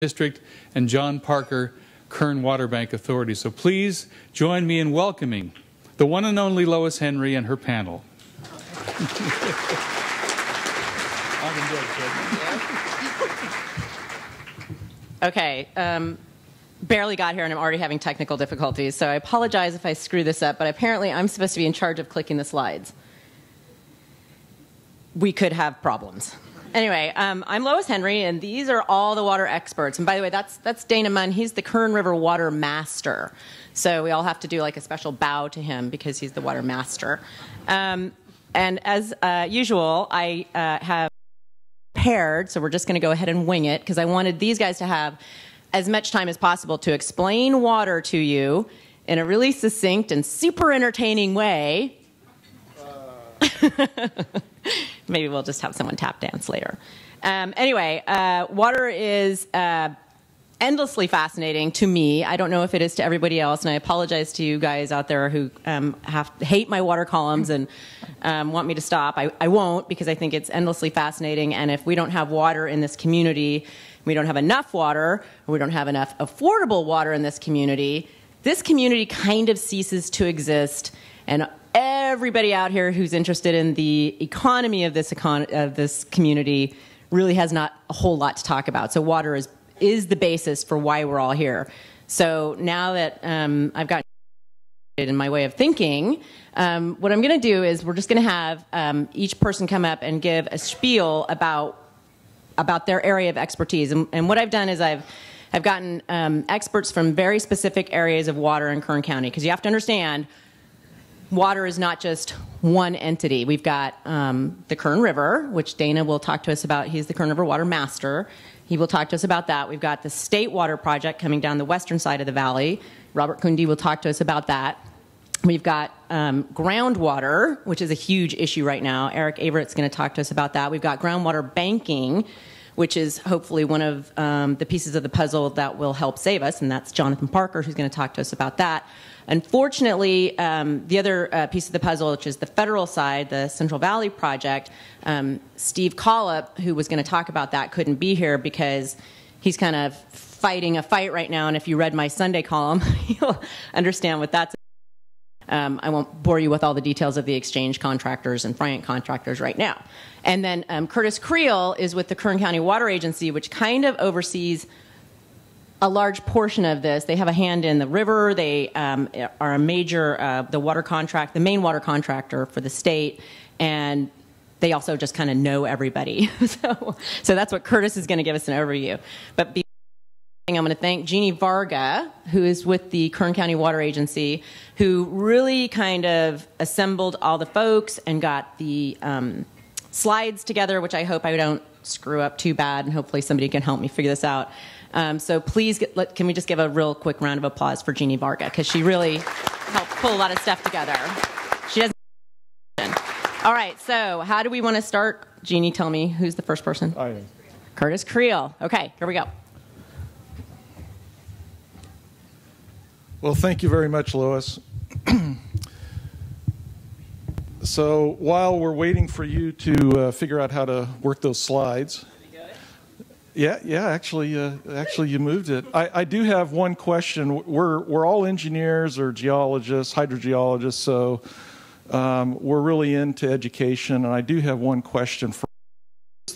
District and John Parker, Kern Water Bank Authority. So please join me in welcoming the one and only Lois Henry and her panel. Okay, barely got here and I'm already having technical difficulties, so I apologize if I screw this up, but apparently I'm supposed to be in charge of clicking the slides. We could have problems. Anyway, I'm Lois Henry, and these are all the water experts. And by the way, that's Dana Munn. He's the Kern River Watermaster. So we all have to do like a special bow to him because he's the Watermaster. And as usual, I have prepared, so we're just going to go ahead and wing it because I wanted these guys to have as much time as possible to explain water to you in a really succinct and super entertaining way. Maybe we'll just have someone tap dance later. Anyway, water is endlessly fascinating to me. I don't know if it is to everybody else, and I apologize to you guys out there who hate my water columns and want me to stop. I won't, because I think it's endlessly fascinating, and if we don't have water in this community, we don't have enough water, or we don't have enough affordable water in this community kind of ceases to exist, and everybody out here who's interested in the economy of this community really has not a whole lot to talk about. So water is the basis for why we're all here. So now that I've gotten in my way of thinking, what I'm going to do is we're just going to have each person come up and give a spiel about their area of expertise. And what I've done is I've gotten experts from very specific areas of water in Kern County, because you have to understand, water is not just one entity. We've got the Kern River, which Dana will talk to us about. He's the Kern River Watermaster. He will talk to us about that. We've got the State Water Project coming down the western side of the valley. Robert Kunde will talk to us about that. We've got groundwater, which is a huge issue right now. Eric Averett's going to talk to us about that. We've got groundwater banking, which is hopefully one of the pieces of the puzzle that will help save us, and that's Jonathan Parker, who's going to talk to us about that. Unfortunately, the other piece of the puzzle, which is the federal side, the Central Valley Project, Steve Collop, who was going to talk about that, couldn't be here because he's kind of fighting a fight right now, and if you read my Sunday column, you'll understand what that's about. I won't bore you with all the details of the exchange contractors and Bryant contractors right now. And then Curtis Creel is with the Kern County Water Agency, which kind of oversees a large portion of this. They have a hand in the river. They are a major, the main water contractor for the state, and they also just kind of know everybody. So that's what Curtis is going to give us an overview. But I'm going to thank Jeannie Varga, who is with the Kern County Water Agency, who really kind of assembled all the folks and got the slides together, which I hope I don't screw up too bad, and hopefully somebody can help me figure this out. So please, can we just give a real quick round of applause for Jeannie Varga, because she really helped pull a lot of stuff together. She doesn't. All right, so how do we want to start? Jeannie, tell me, who's the first person? I am. Curtis Creel. Okay, here we go. Well, thank you very much, Lois. So while we're waiting for you to figure out how to work those slides. Yeah. Actually, you moved it. I do have one question. We're all engineers or geologists, hydrogeologists, so we're really into education. And I do have one question.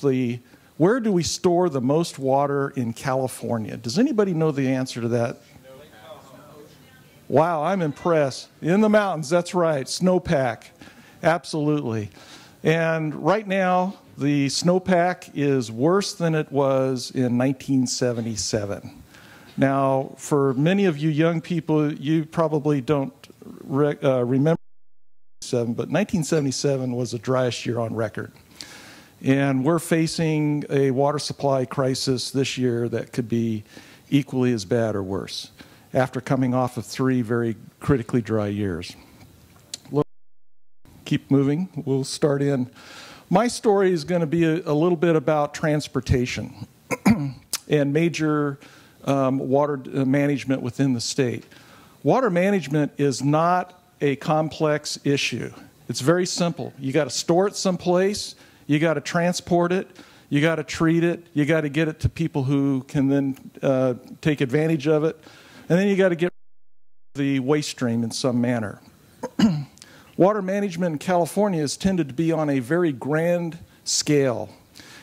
Where do we store the most water in California? Does anybody know the answer to that? Wow, I'm impressed. In the mountains, that's right. Snowpack, absolutely. And right now, the snowpack is worse than it was in 1977. Now, for many of you young people, you probably don't remember 1977, but 1977 was the driest year on record. And we're facing a water supply crisis this year that could be equally as bad or worse, after coming off of 3 very critically dry years. Keep moving. We'll start in. My story is going to be a little bit about transportation and major water management within the state. Water management is not a complex issue. It's very simple. You got to store it someplace. You got to transport it. you got to treat it, you got to get it to people who can then take advantage of it, and then you got to get the waste stream in some manner. Water management in California has tended to be on a very grand scale.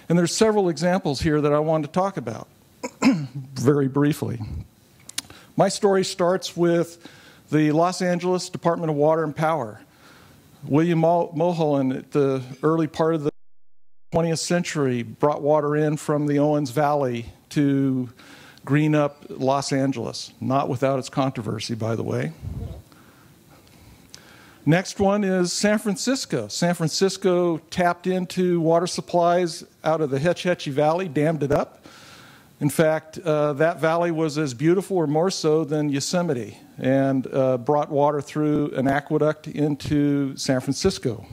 And there's several examples here that I wanted to talk about very briefly. My story starts with the Los Angeles Department of Water and Power. William Mulholland, at the early part of the 20th century, brought water in from the Owens Valley to green up Los Angeles, not without its controversy, by the way. Next one is San Francisco. San Francisco tapped into water supplies out of the Hetch Hetchy Valley, dammed it up. In fact, that valley was as beautiful or more so than Yosemite, and brought water through an aqueduct into San Francisco.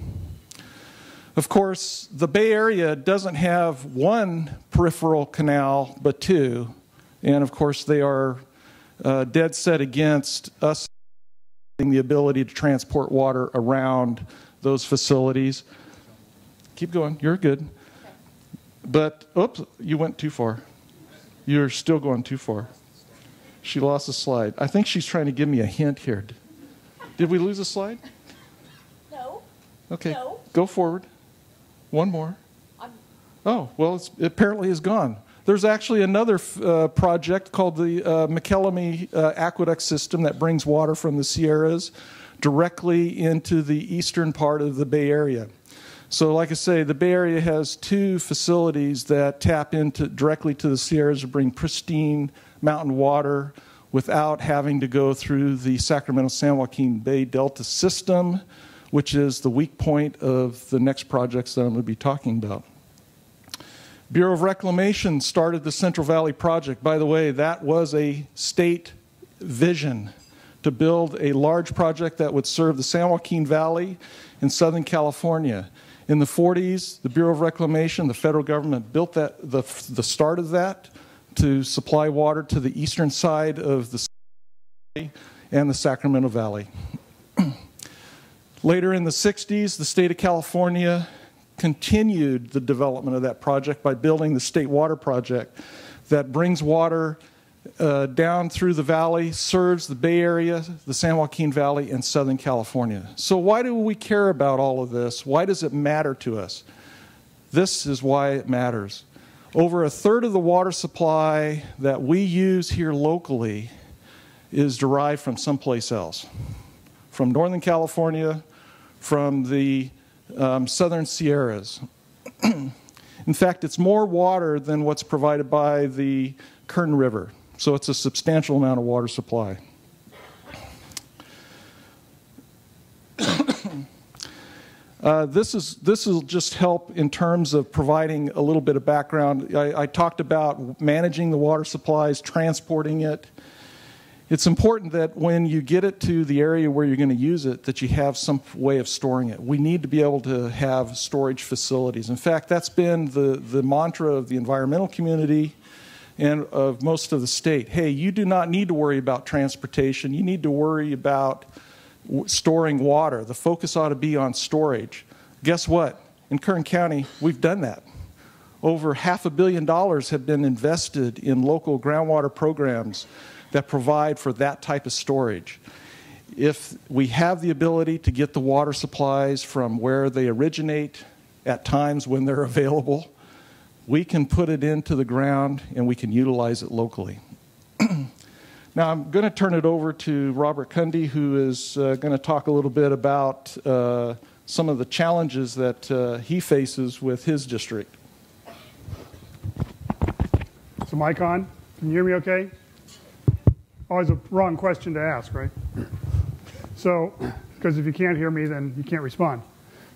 Of course, the Bay Area doesn't have one peripheral canal, but two. And of course, they are dead set against us having the ability to transport water around those facilities. Keep going, you're good. But, oops, you went too far. You're still going too far. She lost a slide. I think she's trying to give me a hint here. Did we lose a slide? No. Okay, No. Go forward. One more. Oh, well, it apparently is gone. There's actually another project called the McKellamie Aqueduct System that brings water from the Sierras directly into the eastern part of the Bay Area. So like I say, the Bay Area has two facilities that tap into directly to the Sierras to bring pristine mountain water without having to go through the Sacramento-San Joaquin Bay Delta system, which is the weak point of the next projects that I'm going to be talking about. Bureau of Reclamation started the Central Valley Project. By the way, that was a state vision to build a large project that would serve the San Joaquin Valley in Southern California. In the 40s, the Bureau of Reclamation, the federal government, built that, the start of that to supply water to the eastern side of the Valley and the Sacramento Valley. Later in the 60s, the state of California continued the development of that project by building the State Water Project that brings water down through the valley, serves the Bay Area, the San Joaquin Valley, and Southern California. So why do we care about all of this? Why does it matter to us? This is why it matters. Over a third of the water supply that we use here locally is derived from someplace else. From Northern California, from the Southern Sierras. In fact, it's more water than what's provided by the Kern River. So it's a substantial amount of water supply. This will just help in terms of providing a little bit of background. I talked about managing the water supplies, transporting it. It's important that when you get it to the area where you're going to use it, that you have some way of storing it. We need to be able to have storage facilities. In fact, that's been the mantra of the environmental community and of most of the state. Hey, you do not need to worry about transportation. You need to worry about storing water. The focus ought to be on storage. Guess what? In Kern County, we've done that. Over $500 million have been invested in local groundwater programs that provide for that type of storage. If we have the ability to get the water supplies from where they originate at times when they're available, we can put it into the ground and we can utilize it locally. Now I'm going to turn it over to Robert Kunde, who is going to talk a little bit about some of the challenges that he faces with his district. Is the mic on? Can you hear me okay? Always a wrong question to ask, right? So, because if you can't hear me, then you can't respond.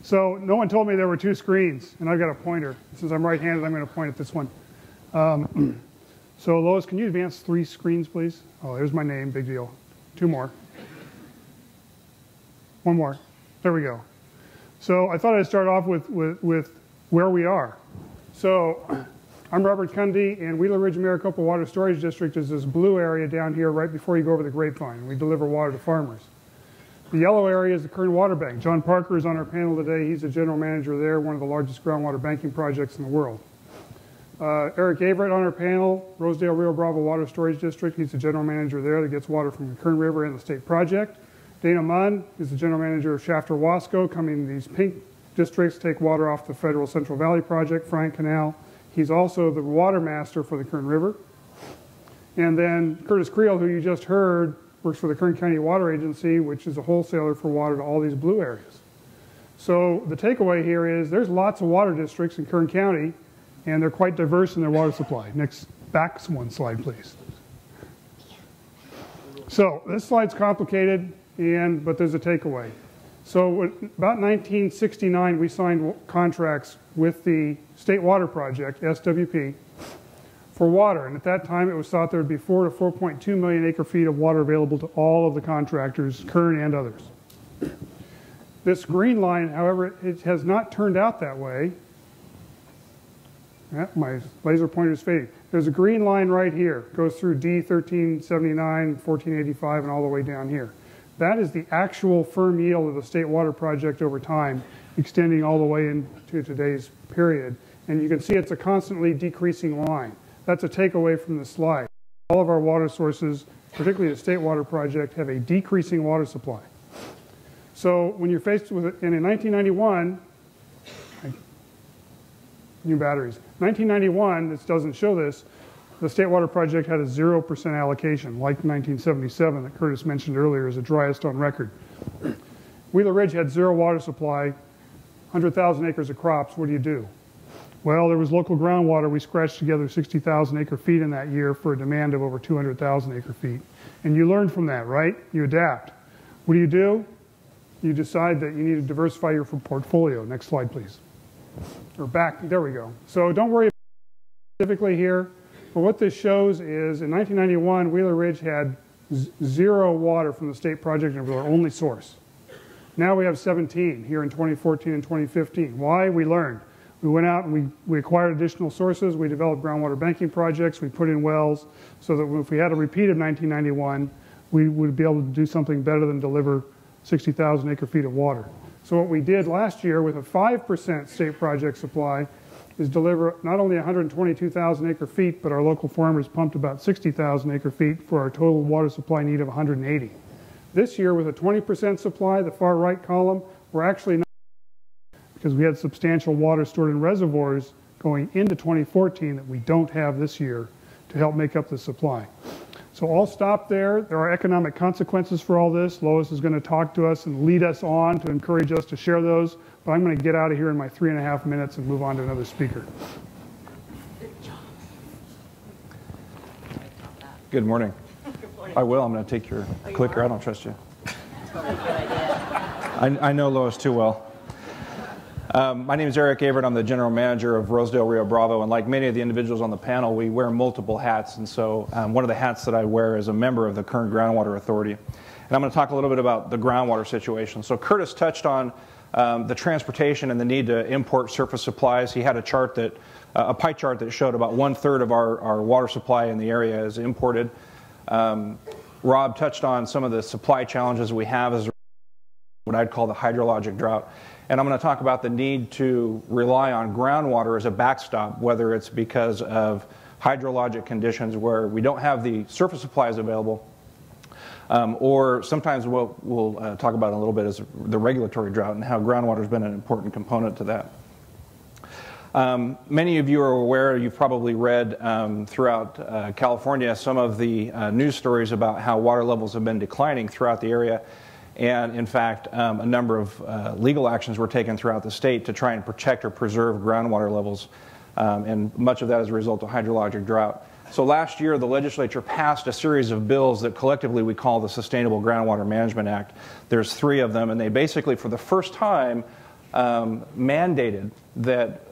So, no one told me there were two screens, and I've got a pointer. Since I'm right-handed, I'm going to point at this one. So, Lois, can you advance 3 screens, please? Oh, there's my name, big deal. 2 more. 1 more. There we go. So, I thought I'd start off with where we are. So, I'm Robert Kunde, and Wheeler Ridge-Maricopa Water Storage District is this blue area down here right before you go over the grapevine. We deliver water to farmers. The yellow area is the Kern Water Bank. John Parker is on our panel today. He's the general manager there, one of the largest groundwater banking projects in the world. Eric Averett on our panel, Rosedale Rio Bravo Water Storage District. He's the general manager there that gets water from the Kern River and the state project. Dana Munn is the general manager of Shafter-Wasco, coming these pink districts take water off the Federal Central Valley Project, Frank Canal. He's also the Watermaster for the Kern River. And then Curtis Creel, who you just heard, works for the Kern County Water Agency, which is a wholesaler for water to all these blue areas. So the takeaway here is there's lots of water districts in Kern County, and they're quite diverse in their water supply. Next, back one slide, please. So this slide's complicated, but there's a takeaway. So about 1969, we signed contracts with the State Water Project, SWP, for water. And at that time, it was thought there would be 4 to 4.2 million acre feet of water available to all of the contractors, Kern and others. This green line, however, it has not turned out that way. Yeah, my laser pointer is fading. There's a green line right here. It goes through D 1379, 1485, and all the way down here. That is the actual firm yield of the State Water Project over time, extending all the way into today's period. And you can see it's a constantly decreasing line. That's a takeaway from the slide. All of our water sources, particularly the State Water Project, have a decreasing water supply. So when you're faced with it, and in 1991, new batteries. 1991, this doesn't show this, the State Water Project had a 0% allocation, like 1977 that Curtis mentioned earlier is the driest on record. Wheeler Ridge had 0 water supply, 100,000 acres of crops. What do? Well, there was local groundwater. We scratched together 60,000 acre feet in that year for a demand of over 200,000 acre feet. And you learn from that, right? You adapt. What do? You decide that you need to diversify your portfolio. Next slide, please. Or back, there we go. So don't worry specifically here, but what this shows is in 1991, Wheeler Ridge had 0 water from the state project and it was our only source. Now we have 17 here in 2014 and 2015. Why? We learned. We went out and we acquired additional sources. We developed groundwater banking projects. We put in wells so that if we had a repeat of 1991, we would be able to do something better than deliver 60,000 acre feet of water. So what we did last year with a 5% state project supply is deliver not only 122,000 acre feet, but our local farmers pumped about 60,000 acre feet for our total water supply need of 180. This year with a 20% supply, the far right column, we're actually not, because we had substantial water stored in reservoirs going into 2014 that we don't have this year to help make up the supply. So I'll stop there. There are economic consequences for all this. Lois is going to talk to us and lead us on to encourage us to share those. But I'm going to get out of here in my 3.5 minutes and move on to another speaker. Good morning. I will. I'm going to take your clicker. I don't trust you. I know Lois too well. My name is Eric Averett. I'm the general manager of Rosedale Rio Bravo, and like many of the individuals on the panel, we wear multiple hats. And so one of the hats that I wear is a member of the Kern Groundwater Authority. And I'm going to talk a little bit about the groundwater situation. So Curtis touched on the transportation and the need to import surface supplies. He had a chart that, a pie chart that showed about 1/3 of our water supply in the area is imported. Rob touched on some of the supply challenges we have as what I'd call the hydrologic drought. And I'm going to talk about the need to rely on groundwater as a backstop, whether it's because of hydrologic conditions where we don't have the surface supplies available, or sometimes we'll talk about in a little bit is the regulatory drought and how groundwater has been an important component to that. Many of you are aware, you've probably read throughout California some of the news stories about how water levels have been declining throughout the area. And in fact, a number of legal actions were taken throughout the state to try and protect or preserve groundwater levels. And much of that is a result of hydrologic drought. So last year, the legislature passed a series of bills that collectively we call the Sustainable Groundwater Management Act. There's 3 of them, and they basically, for the first time, mandated that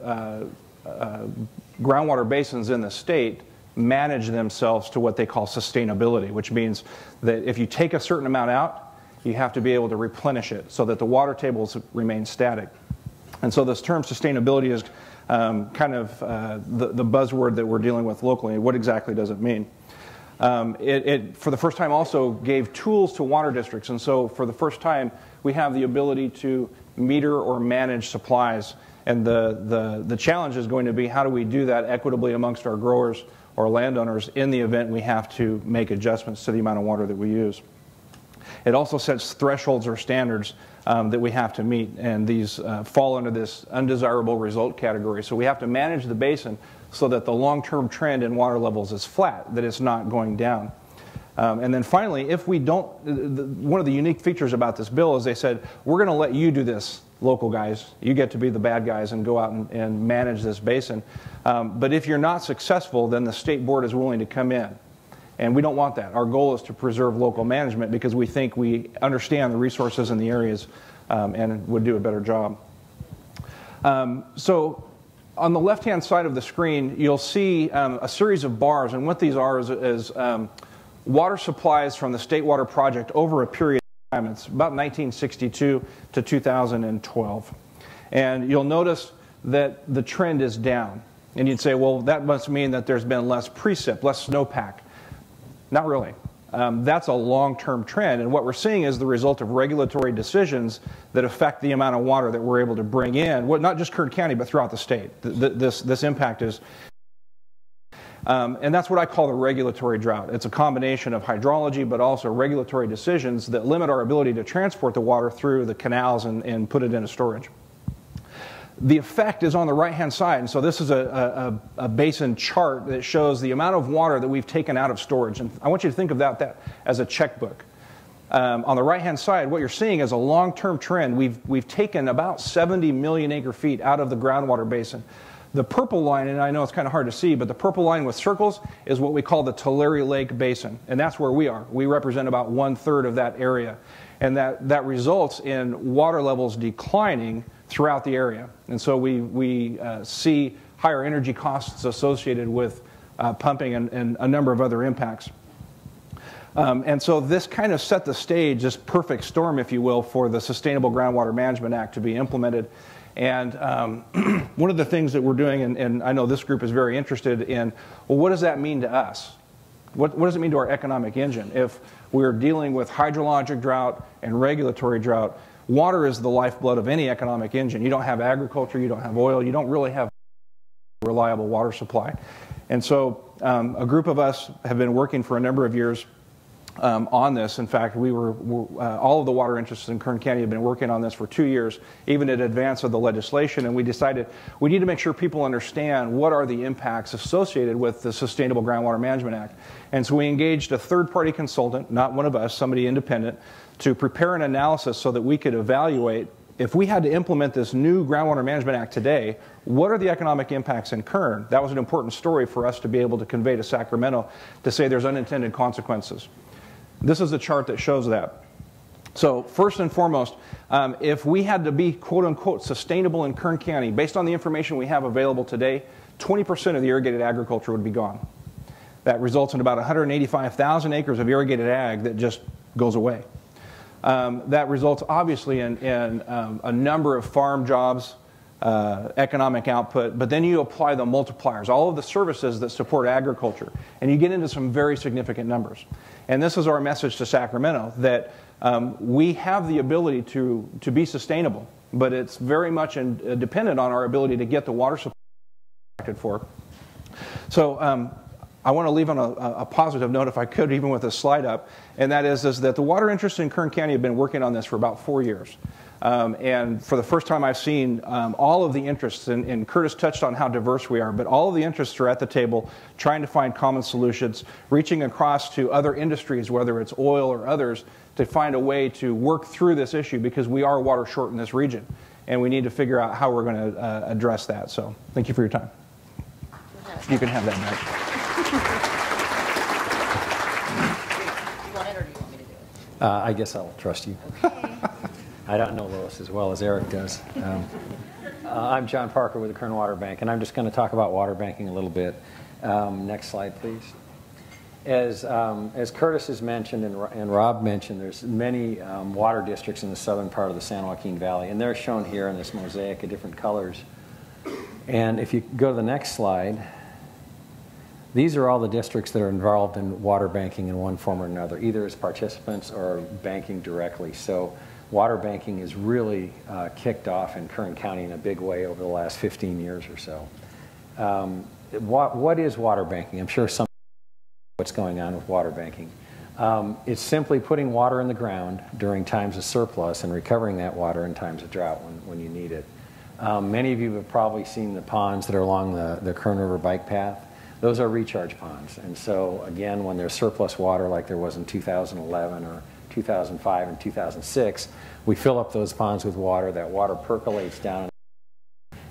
groundwater basins in the state manage themselves to what they call sustainability, which means that if you take a certain amount out, you have to be able to replenish it so that the water tables remain static. And so this term sustainability is kind of the buzzword that we're dealing with locally. What exactly does it mean? It, for the first time, also gave tools to water districts. And so for the first time, we have the ability to meter or manage supplies And the challenge is going to be, how do we do that equitably amongst our growers or landowners in the event we have to make adjustments to the amount of water that we use. It also sets thresholds or standards that we have to meet, and these fall under this undesirable result category. So we have to manage the basin so that the long-term trend in water levels is flat, that it's not going down. And then finally, if we don't, one of the unique features about this bill is they said, we're going to let you do this, local guys. You get to be the bad guys and go out and manage this basin. But if you're not successful, then the state board is willing to come in. And we don't want that. Our goal is to preserve local management because we think we understand the resources in the areas and would do a better job. So on the left-hand side of the screen, you'll see a series of bars. And what these are is water supplies from the State Water Project over a period of time. It's about 1962 to 2012. And you'll notice that the trend is down. And you'd say, well, that must mean that there's been less precip, less snowpack. Not really. That's a long-term trend, and what we're seeing is the result of regulatory decisions that affect the amount of water that we're able to bring in, well, not just Kern County, but throughout the state. This impact is, and that's what I call the regulatory drought. It's a combination of hydrology, but also regulatory decisions that limit our ability to transport the water through the canals and put it into storage. The effect is on the right-hand side, and so this is a basin chart that shows the amount of water that we've taken out of storage. And I want you to think of that as a checkbook. On the right-hand side, what you're seeing is a long-term trend. We've taken about 70 million acre-feet out of the groundwater basin. The purple line, and I know it's kind of hard to see, but the purple line with circles is what we call the Tulare Lake Basin, and that's where we are. We represent about 1/3 of that area, and that results in water levels declining throughout the area. And so we see higher energy costs associated with pumping and a number of other impacts. And so this kind of set the stage, this perfect storm, if you will, for the Sustainable Groundwater Management Act to be implemented. And one of the things that we're doing, and I know this group is very interested in, well, what does that mean to us? What does it mean to our economic engine? If we're dealing with hydrologic drought and regulatory drought, water is the lifeblood of any economic engine. You don't have agriculture, you don't have oil, you don't really have a reliable water supply. And so a group of us have been working for a number of years on this. In fact, all of the water interests in Kern County have been working on this for 2 years, even in advance of the legislation, and we decided we need to make sure people understand what are the impacts associated with the Sustainable Groundwater Management Act. And so we engaged a third-party consultant, not one of us, somebody independent, to prepare an analysis so that we could evaluate, if we had to implement this new Groundwater Management Act today, what are the economic impacts in Kern? That was an important story for us to be able to convey to Sacramento to say there's unintended consequences. This is a chart that shows that. So first and foremost, if we had to be quote-unquote sustainable in Kern County, based on the information we have available today, 20% of the irrigated agriculture would be gone. That results in about 185,000 acres of irrigated ag that just goes away. That results obviously in a number of farm jobs, economic output, but then you apply the multipliers, all of the services that support agriculture, and you get into some very significant numbers. And this is our message to Sacramento, that we have the ability to be sustainable, but it's very much dependent on our ability to get the water supply for. So I want to leave on a positive note, if I could, even with a slide up, and that is that the water interests in Kern County have been working on this for about 4 years. And for the first time I've seen all of the interests, and Curtis touched on how diverse we are, but all of the interests are at the table trying to find common solutions, reaching across to other industries, whether it's oil or others, to find a way to work through this issue, because we are water short in this region, and we need to figure out how we're going to address that. So thank you for your time. You can have that back. You want it, or do you want me to do it? I guess I'll trust you. Okay. I don't know Lois as well as Eric does. I'm John Parker with the Kern Water Bank, and I'm just going to talk about water banking a little bit. Next slide, please. As Curtis has mentioned and Rob mentioned, there's many water districts in the southern part of the San Joaquin Valley, and they're shown here in this mosaic of different colors. And if you go to the next slide, these are all the districts that are involved in water banking in one form or another, either as participants or banking directly. So water banking is really kicked off in Kern County in a big way over the last 15 years or so. What is water banking? I'm sure some what's going on with water banking. It's simply putting water in the ground during times of surplus and recovering that water in times of drought when you need it. Many of you have probably seen the ponds that are along the Kern River bike path. Those are recharge ponds. And so, again, when there's surplus water like there was in 2011 or 2005 and 2006, we fill up those ponds with water. That water percolates down.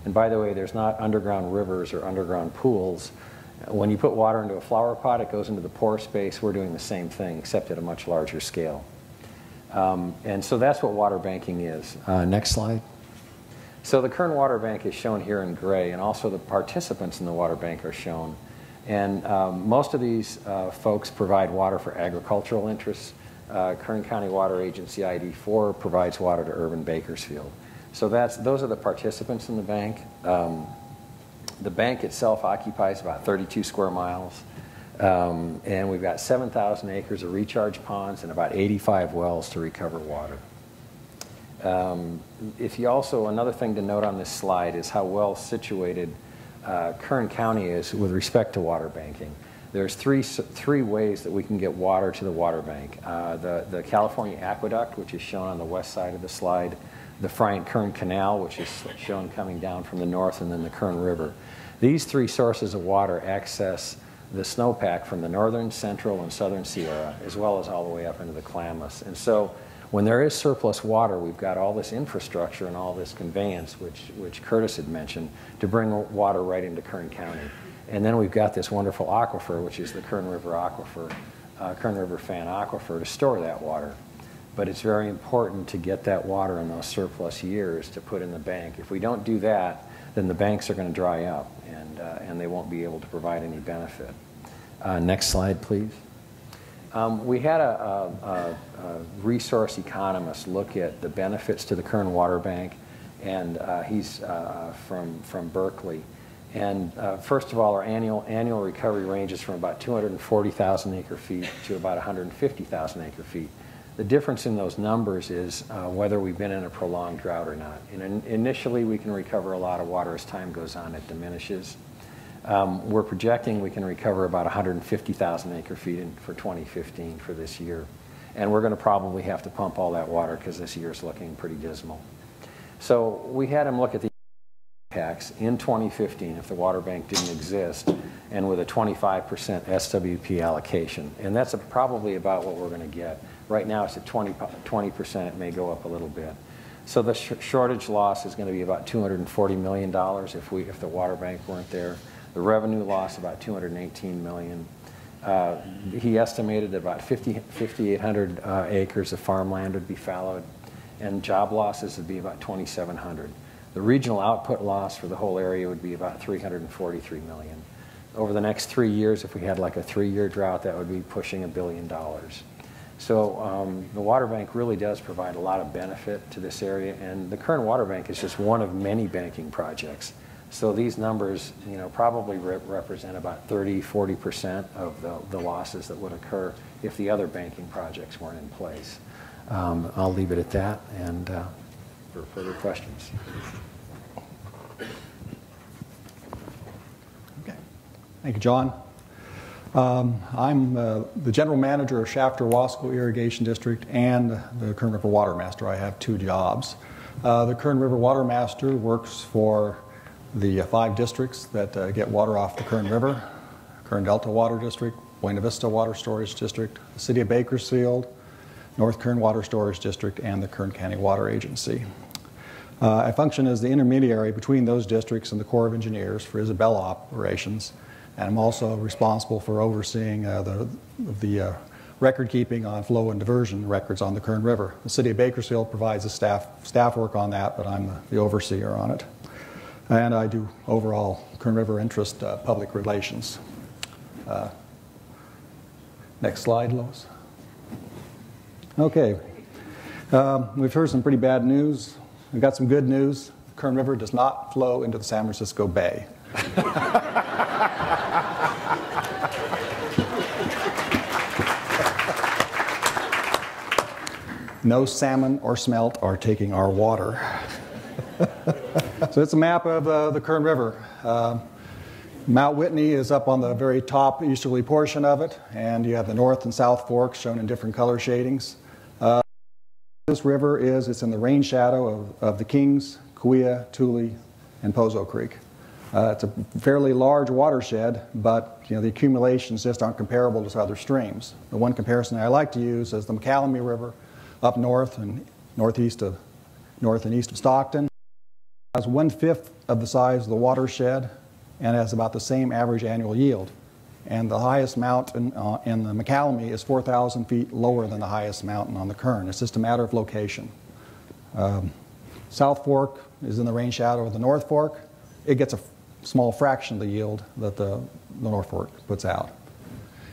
And by the way, there's not underground rivers or underground pools. When you put water into a flower pot, it goes into the pore space. We're doing the same thing, except at a much larger scale. And so that's what water banking is. Next slide. So the Kern Water Bank is shown here in gray, and also the participants in the water bank are shown. And most of these folks provide water for agricultural interests. Kern County Water Agency ID 4 provides water to urban Bakersfield. So those are the participants in the bank. The bank itself occupies about 32 square miles. And we've got 7,000 acres of recharge ponds and about 85 wells to recover water. Another thing to note on this slide is how well situated Kern County is with respect to water banking. There's three ways that we can get water to the water bank. The California Aqueduct, which is shown on the west side of the slide, the Bryant-Kern Canal, which is shown coming down from the north, and then the Kern River. These three sources of water access the snowpack from the northern, central, and southern Sierra, as well as all the way up into the Klamath. And so when there is surplus water, we've got all this infrastructure and all this conveyance, which Curtis had mentioned, to bring water right into Kern County. And then we've got this wonderful aquifer, which is the Kern River Aquifer, Kern River Fan Aquifer, to store that water. But it's very important to get that water in those surplus years to put in the bank. If we don't do that, then the banks are going to dry up, and they won't be able to provide any benefit. Next slide, please. We had a resource economist look at the benefits to the Kern Water Bank, and he's from Berkeley. And first of all, our annual recovery ranges from about 240,000 acre feet to about 150,000 acre feet. The difference in those numbers is whether we've been in a prolonged drought or not. And initially, we can recover a lot of water. As time goes on, it diminishes. We're projecting we can recover about 150,000 acre feet for 2015 for this year. And we're going to probably have to pump all that water because this year's looking pretty dismal. So we had him look at the impacts in 2015 if the water bank didn't exist, and with a 25% SWP allocation. And that's probably about what we're going to get. Right now it's at 20%. It may go up a little bit. So the shortage loss is going to be about $240 million if the water bank weren't there. The revenue loss about $218 million. He estimated that about 5,800 acres of farmland would be fallowed, and job losses would be about 2,700. The regional output loss for the whole area would be about $343 million. Over the next 3 years, if we had like a 3-year drought, that would be pushing $1 billion. So the water bank really does provide a lot of benefit to this area, and the Kern Water Bank is just one of many banking projects. So these numbers, probably represent about 30–40% of the losses that would occur if the other banking projects weren't in place. I'll leave it at that, and for further questions. Okay. Thank you, John. I'm the general manager of Shafter-Wasco Irrigation District and the Kern River Watermaster. I have 2 jobs. The Kern River Watermaster works for the 5 districts that get water off the Kern River: Kern Delta Water District, Buena Vista Water Storage District, the City of Bakersfield, North Kern Water Storage District, and the Kern County Water Agency. I function as the intermediary between those districts and the Corps of Engineers for Isabella operations, and I'm also responsible for overseeing the record keeping on flow and diversion records on the Kern River. The City of Bakersfield provides the staff work on that, but I'm the overseer on it. And I do overall Kern River interest public relations. Next slide, Lois. Okay. We've heard some pretty bad news. We've got some good news. Kern River does not flow into the San Francisco Bay. No salmon or smelt are taking our water. So it's a map of the Kern River. Mount Whitney is up on the very top easterly portion of it, and you have the north and south forks shown in different color shadings. This river it's in the rain shadow of the Kings, Kauai, Tule, and Pozo Creek. It's a fairly large watershed, but the accumulations just aren't comparable to other streams. The one comparison I like to use is the McCallum River up north and east of Stockton. It has 1/5 of the size of the watershed and has about the same average annual yield. And the highest mountain in the McCallum is 4,000 feet lower than the highest mountain on the Kern. It's just a matter of location. South Fork is in the rain shadow of the North Fork. It gets a small fraction of the yield that the North Fork puts out.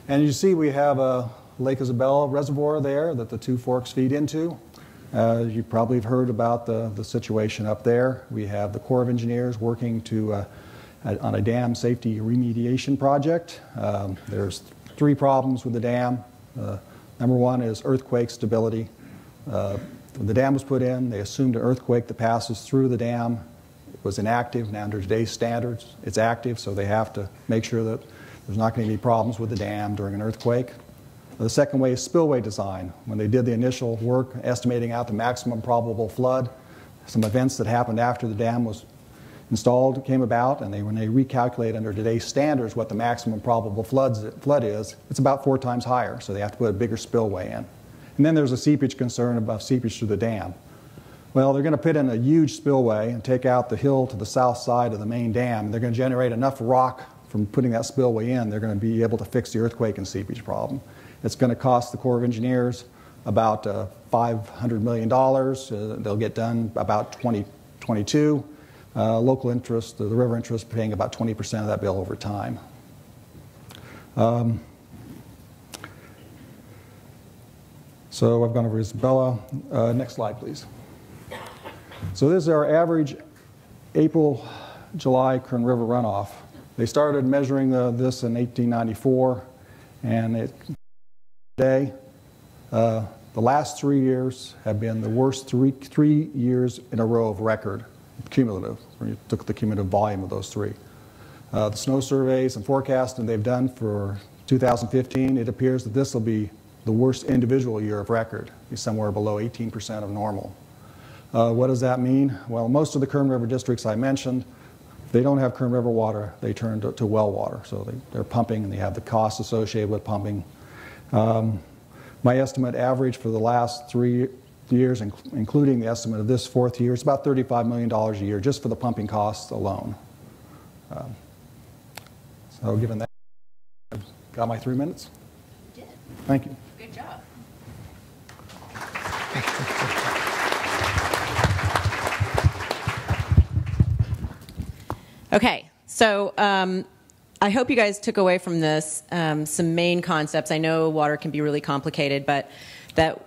And you see we have a Lake Isabella reservoir there that the two forks feed into. You probably have heard about the situation up there. We have the Corps of Engineers working on a dam safety remediation project. There's 3 problems with the dam. Number 1 is earthquake stability. When the dam was put in, they assumed an earthquake that passes through the dam was inactive. Now, under today's standards, it's active, so they have to make sure that there's not going to be problems with the dam during an earthquake. The second way is spillway design. When they did the initial work estimating out the maximum probable flood, some events that happened after the dam was installed came about, and when they recalculate under today's standards what the maximum probable flood is, it's about 4 times higher, so they have to put a bigger spillway in. And then there's a seepage concern about seepage through the dam. Well, they're going to put in a huge spillway and take out the hill to the south side of the main dam. They're going to generate enough rock from putting that spillway in, they're going to be able to fix the earthquake and seepage problem. It's going to cost the Corps of Engineers about $500 million. They'll get done about 2022. Local interest, the river interest, paying about 20% of that bill over time. So I've gone over Isabella. Next slide, please. So this is our average April-July Kern River runoff. They started measuring this in 1894, and today, the last 3 years have been the worst three years in a row of record, cumulative, where you took the cumulative volume of those 3. The snow surveys and forecasting they've done for 2015, it appears that this will be the worst individual year of record, be somewhere below 18% of normal. What does that mean? Well, most of the Kern River districts I mentioned, they don't have Kern River water. They turn to well water, so they're pumping, and they have the costs associated with pumping. My estimate average for the last 3 years, including the estimate of this 4th year, is about $35 million a year just for the pumping costs alone. So given that, I've got my 3 minutes. You did. Thank you. Good job. Okay, so I hope you guys took away from this some main concepts. I know water can be really complicated, but that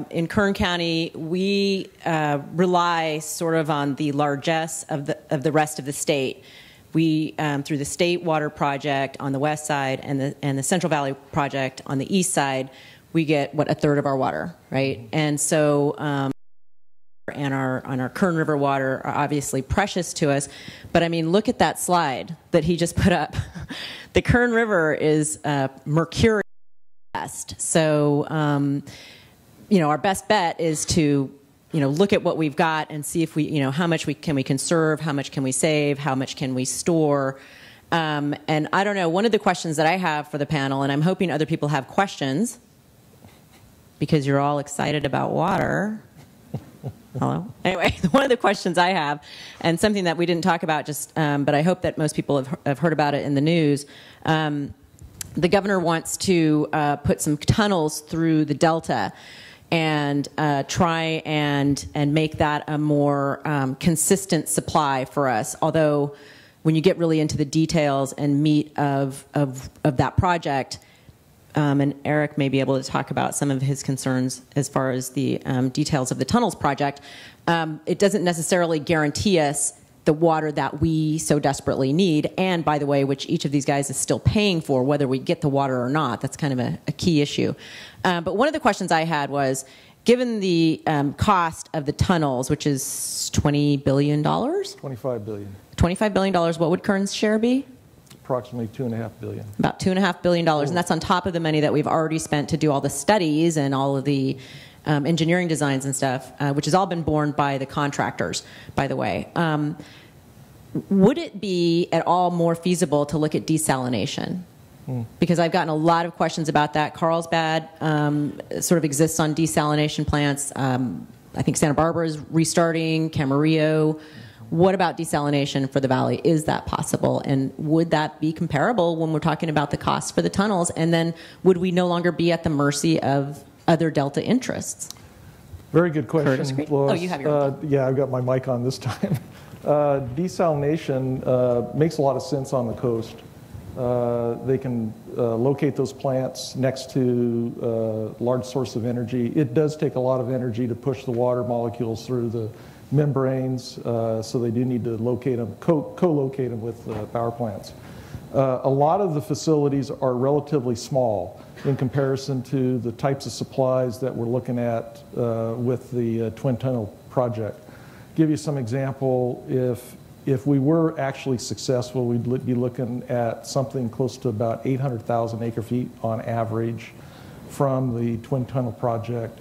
in Kern County, we rely sort of on the largesse of the rest of the state. We, through the State Water Project on the west side and the Central Valley Project on the east side, we get, what, 1/3 of our water, right? And so, and our Kern River water are obviously precious to us. But I mean, look at that slide that he just put up. The Kern River is mercurial best. So, our best bet is to, look at what we've got and see if we, how much can we conserve, how much can we save, how much can we store. And I don't know, one of the questions that I have for the panel, and I'm hoping other people have questions, because you're all excited about water. Hello? Anyway, one of the questions I have, and something that we didn't talk about, but I hope that most people have heard about it in the news, the governor wants to put some tunnels through the Delta and try and make that a more consistent supply for us. Although, when you get really into the details and meat of that project, and Eric may be able to talk about some of his concerns as far as the details of the tunnels project, it doesn't necessarily guarantee us the water that we so desperately need, and by the way, which each of these guys is still paying for, whether we get the water or not. That's kind of a key issue. But one of the questions I had was, given the cost of the tunnels, which is $20 billion? $25 billion. $25 billion, what would Kern's share be? Approximately $2.5 billion. About $2.5 billion, and that's on top of the money that we've already spent to do all the studies and all of the engineering designs and stuff, which has all been borne by the contractors, by the way. Would it be at all more feasible to look at desalination? Because I've gotten a lot of questions about that. Carlsbad sort of exists on desalination plants. I think Santa Barbara is restarting, Camarillo. What about desalination for the valley? Is that possible? And would that be comparable when we're talking about the cost for the tunnels? And then would we no longer be at the mercy of other Delta interests? Very good question, Lois. Oh, you have your yeah, I've got my mic on this time. Desalination makes a lot of sense on the coast. They can locate those plants next to a large source of energy. It does take a lot of energy to push the water molecules through the membranes, so they do need to locate them, co-locate them with power plants. A lot of the facilities are relatively small in comparison to the types of supplies that we're looking at with the Twin Tunnel project. Give you some example, if we were actually successful, we'd be looking at something close to about 800,000 acre-feet on average from the Twin Tunnel project.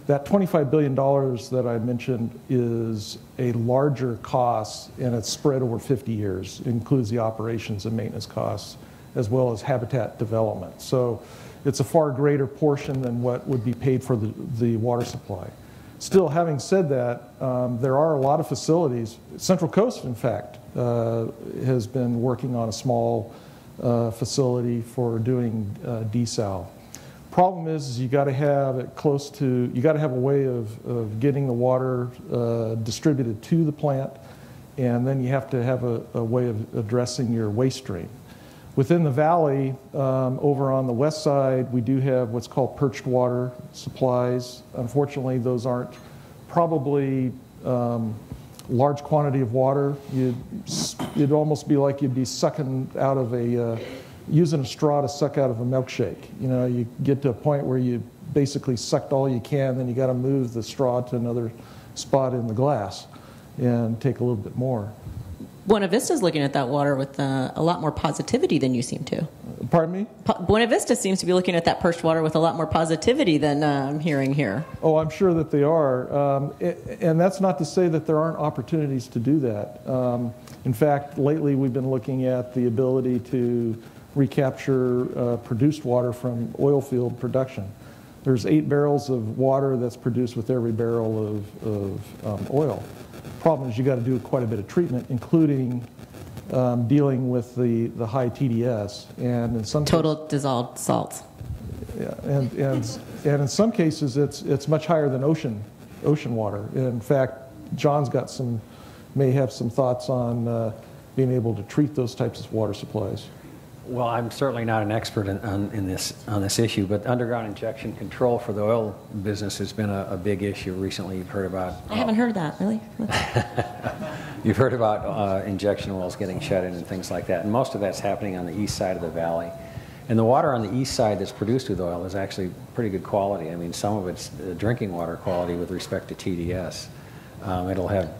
That $25 billion that I mentioned is a larger cost, and it's spread over 50 years. It includes the operations and maintenance costs, as well as habitat development. So it's a far greater portion than what would be paid for the water supply. Still, having said that, there are a lot of facilities. Central Coast, in fact, has been working on a small facility for doing desal. Problem is you got to have it close to, you got to have a way of getting the water distributed to the plant, and then you have to have a way of addressing your waste stream. Within the valley, over on the west side, we do have what's called perched water supplies. Unfortunately, those aren't probably large quantity of water. It'd almost be like you'd be sucking out of a, using a straw to suck out of a milkshake. You know, you get to a point where you basically sucked all you can, then you got to move the straw to another spot in the glass and take a little bit more. Buena Vista's looking at that water with a lot more positivity than you seem to. Pardon me? Buena Vista seems to be looking at that perched water with a lot more positivity than I'm hearing here. Oh, I'm sure that they are. And that's not to say that there aren't opportunities to do that. In fact, lately we've been looking at the ability to recapture produced water from oil field production. There's 8 barrels of water that's produced with every barrel of oil. Problem is you got to do quite a bit of treatment, including dealing with the high TDS, and in some total dissolved salt. Yeah, and in some cases it's much higher than ocean water. In fact, John's got may have some thoughts on being able to treat those types of water supplies. Well, I'm certainly not an expert on this issue, but underground injection control for the oil business has been a big issue recently. You've heard about. I haven't heard that, really. You've heard about injection wells getting shut in and things like that, and most of that's happening on the east side of the valley. And the water on the east side that's produced with oil is actually pretty good quality. I mean, some of it's drinking water quality with respect to TDS. It'll have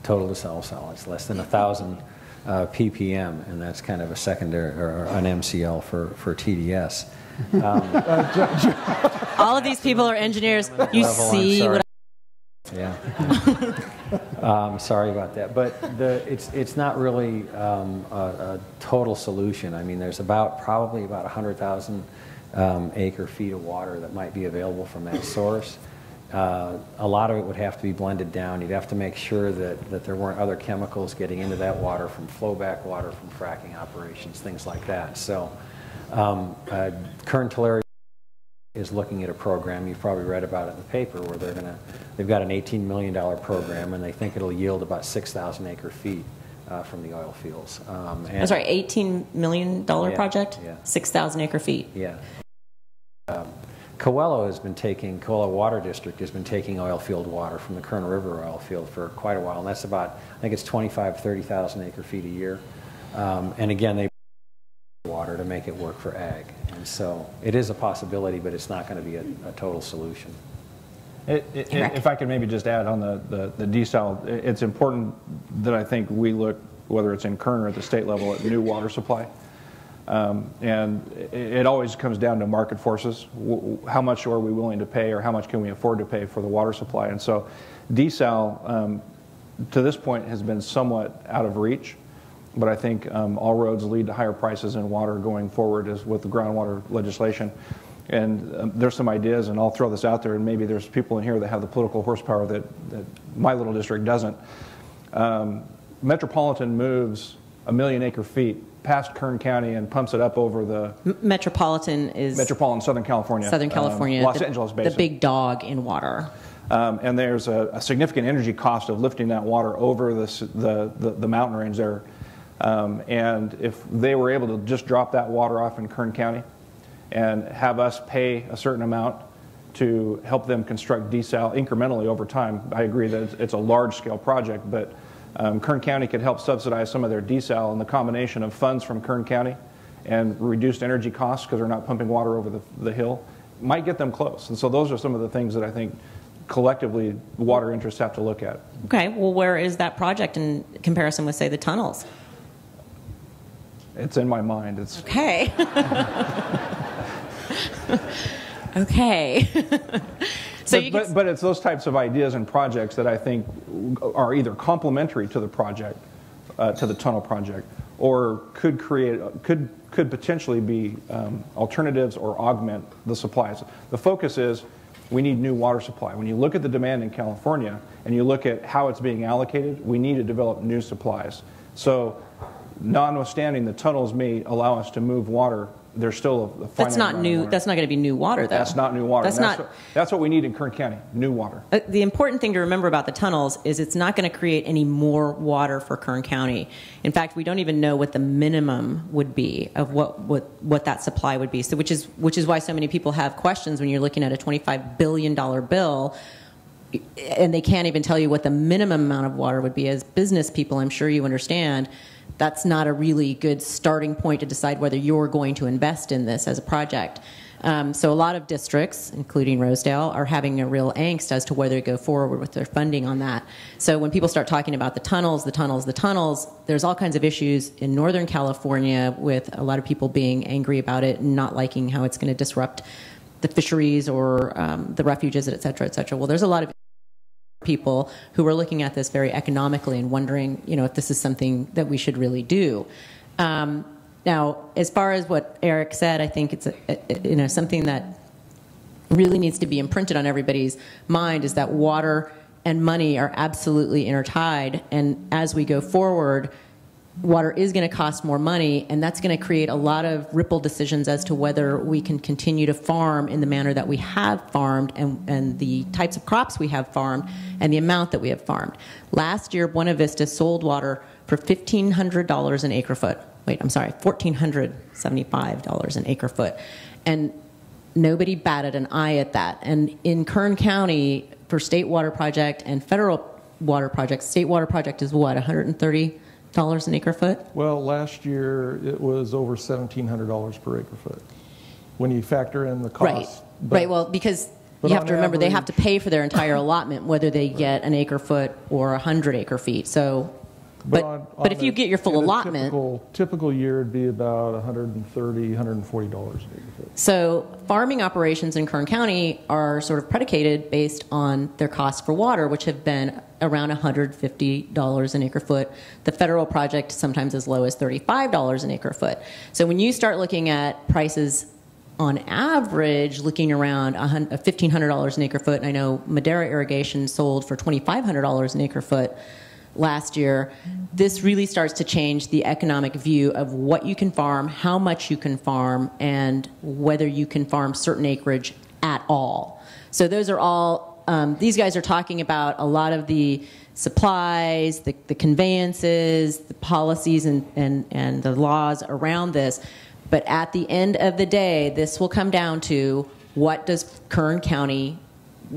total dissolved solids, less than 1,000. ppm, and that's kind of a secondary or an MCL for TDS. All of these people are engineers. You see what? Yeah. Sorry about that, but it's not really a total solution. I mean, there's probably about 100,000 acre feet of water that might be available from that source. A lot of it would have to be blended down. You'd have to make sure that there weren't other chemicals getting into that water from flowback water from fracking operations, things like that. So Kern is looking at a program, you've probably read about it in the paper, where they've got an $18 million program, and they think it'll yield about 6,000 acre feet from the oil fields. I'm sorry, $18 million project? Yeah. 6,000 acre feet? Yeah. Coelho Water District has been taking oil field water from the Kern River oil field for quite a while, and that's about, I think it's 30,000 acre feet a year. And again, they water to make it work for ag. And so it is a possibility, but it's not going to be a total solution. If I could maybe just add on the desal, it's important that I think we look, whether it's in Kern or at the state level, at new water supply. And it always comes down to market forces. How much are we willing to pay, or how much can we afford to pay for the water supply? And so desal, to this point, has been somewhat out of reach. But I think all roads lead to higher prices in water going forward, as with the groundwater legislation. And there's some ideas, and I'll throw this out there, and maybe there's people in here that have the political horsepower that my little district doesn't. Metropolitan moves 1 million acre feet past Kern County and pumps it up over the... Metropolitan is... Metropolitan, Southern California. Southern California. Los Angeles Basin. The big dog in water. And there's a significant energy cost of lifting that water over the mountain range there. And if they were able to just drop that water off in Kern County and have us pay a certain amount to help them construct desal incrementally over time, I agree that it's a large-scale project, but Kern County could help subsidize some of their desal, and the combination of funds from Kern County and reduced energy costs because they're not pumping water over the hill might get them close. And so those are some of the things that I think collectively water interests have to look at. Okay, well, where is that project in comparison with, say, the tunnels? It's in my mind. It's okay. Okay. But it's those types of ideas and projects that I think are either complementary to the project, to the tunnel project, or could potentially be alternatives or augment the supplies. The focus is we need new water supply. When you look at the demand in California and you look at how it's being allocated, we need to develop new supplies. So, notwithstanding the tunnels may allow us to move water, there's still a finite that's not amount new. of water. That's not going to be new water, though. That's not new water. That's what we need in Kern County, new water. The important thing to remember about the tunnels is it's not going to create any more water for Kern County. In fact, we don't even know what the minimum would be of what that supply would be. So, which is why so many people have questions when you're looking at a $25 billion bill, and they can't even tell you what the minimum amount of water would be. As business people, I'm sure you understand, that's not a really good starting point to decide whether you're going to invest in this as a project. So a lot of districts, including Rosedale, are having a real angst as to whether to go forward with their funding on that. So when people start talking about the tunnels, there's all kinds of issues in Northern California with a lot of people being angry about it and not liking how it's going to disrupt the fisheries or the refuges, et cetera, et cetera. Well, there's a lot of people who are looking at this very economically and wondering, if this is something that we should really do. Now, as far as what Eric said, I think it's something that really needs to be imprinted on everybody's mind is that water and money are absolutely intertied, and as we go forward, water is going to cost more money, and that's going to create a lot of ripple decisions as to whether we can continue to farm in the manner that we have farmed and the types of crops we have farmed and the amount that we have farmed. Last year, Buena Vista sold water for $1,500 an acre foot. $1,475 an acre foot. And nobody batted an eye at that. And in Kern County, for state water project and federal water project, state water project is what, $130 an acre foot? Well, last year it was over $1,700 per acre foot when you factor in the cost. Right. Well, because you have to remember they have to pay for their entire allotment, whether they get an acre foot or 100 acre feet. So, but if you get your full allotment, typical year would be about $130, $140 an acre foot. So farming operations in Kern County are sort of predicated based on their costs for water, which have been around $150 an acre foot. The federal project sometimes as low as $35 an acre foot. So when you start looking at prices on average, looking around $1,500 an acre foot, and I know Moderator irrigation sold for $2,500 an acre foot last year, this really starts to change the economic view of what you can farm, how much you can farm, and whether you can farm certain acreage at all. So those are all, these guys are talking about a lot of the supplies, the conveyances, the policies, and the laws around this. But at the end of the day, this will come down to what does Kern County,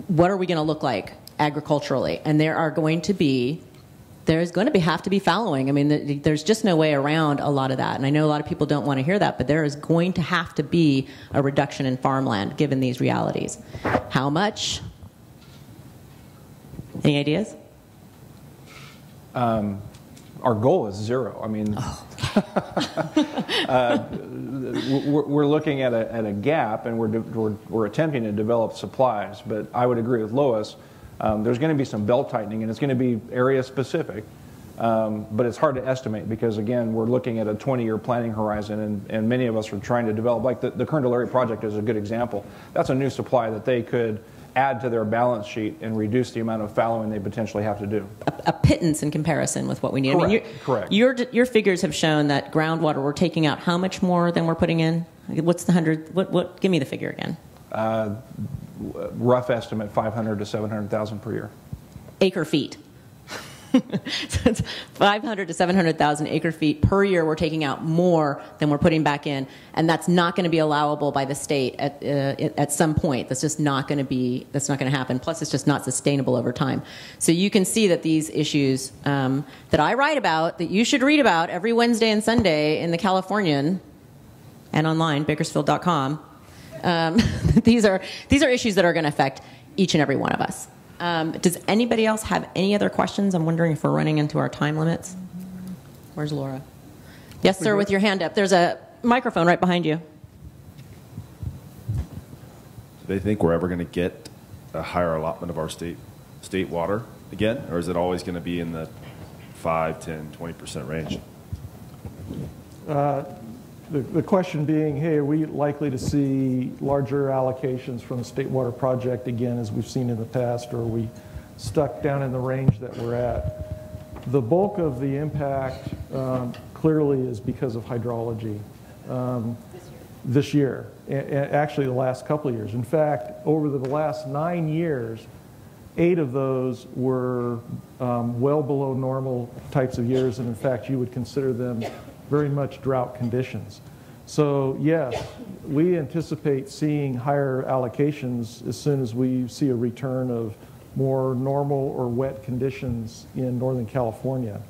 what are we going to look like agriculturally? And there's going to have to be fallowing. I mean, there's just no way around a lot of that. And I know a lot of people don't want to hear that, but there is going to have to be a reduction in farmland given these realities. How much? Any ideas? Our goal is zero. I mean, we're looking at a gap, and we're attempting to develop supplies. But I would agree with Lois. There's going to be some belt tightening, and it's going to be area specific. But it's hard to estimate because, again, we're looking at a 20-year planning horizon, and many of us are trying to develop. Like the Kunde project is a good example. That's a new supply that they could add to their balance sheet and reduce the amount of fallowing they potentially have to do. A pittance in comparison with what we need. Correct. I mean, Correct. Your figures have shown that groundwater, we're taking out how much more than we're putting in? What's the 100? What? Give me the figure again. Rough estimate, 500 to 700,000 per year. Acre feet. So it's 500 to 700,000 acre feet per year we're taking out more than we're putting back in, and that's not going to be allowable by the state at some point. That's just not going to happen. Plus, it's just not sustainable over time. So you can see that these issues that I write about, that you should read about every Wednesday and Sunday in the Californian and online, Bakersfield.com. These are issues that are going to affect each and every one of us. Does anybody else have any other questions? I'm wondering if we're running into our time limits. Where's Laura? Yes, sir, with your hand up. There's a microphone right behind you. Do they think we're ever going to get a higher allotment of our state water again? Or is it always going to be in the 5, 10, 20% range? The question being, hey, are we likely to see larger allocations from the State Water Project again as we've seen in the past, or are we stuck down in the range that we're at? The bulk of the impact clearly is because of hydrology this year, and actually the last couple of years. In fact, over the last 9 years, 8 of those were well below normal types of years, and in fact, you would consider them very much drought conditions. So yes, we anticipate seeing higher allocations as soon as we see a return of more normal or wet conditions in Northern California.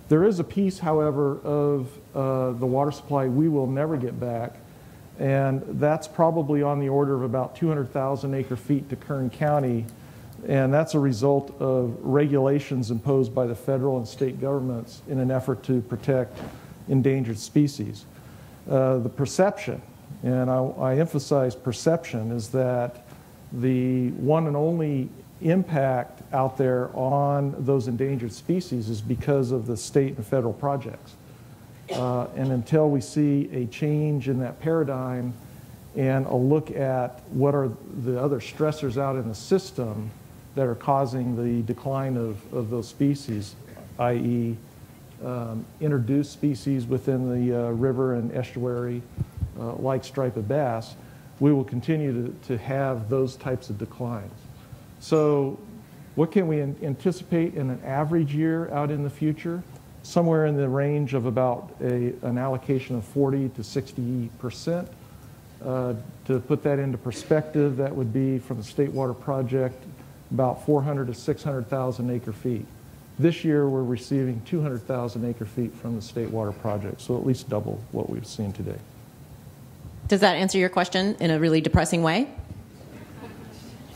There is a piece, however, of the water supply we will never get back, and that's probably on the order of about 200,000 acre feet to Kern County, and that's a result of regulations imposed by the federal and state governments in an effort to protect endangered species. The perception, and I emphasize perception, is that the one and only impact out there on those endangered species is because of the state and federal projects. And until we see a change in that paradigm and a look at what are the other stressors out in the system that are causing the decline of those species, i.e., introduced species within the river and estuary, like striped bass, we will continue to have those types of declines. So what can we anticipate in an average year out in the future? Somewhere in the range of about an allocation of 40 to 60%. To put that into perspective, that would be from the State Water Project about 400 to 600,000 acre feet. This year, we're receiving 200,000 acre feet from the State Water Project, so at least double what we've seen today. Does that answer your question in a really depressing way?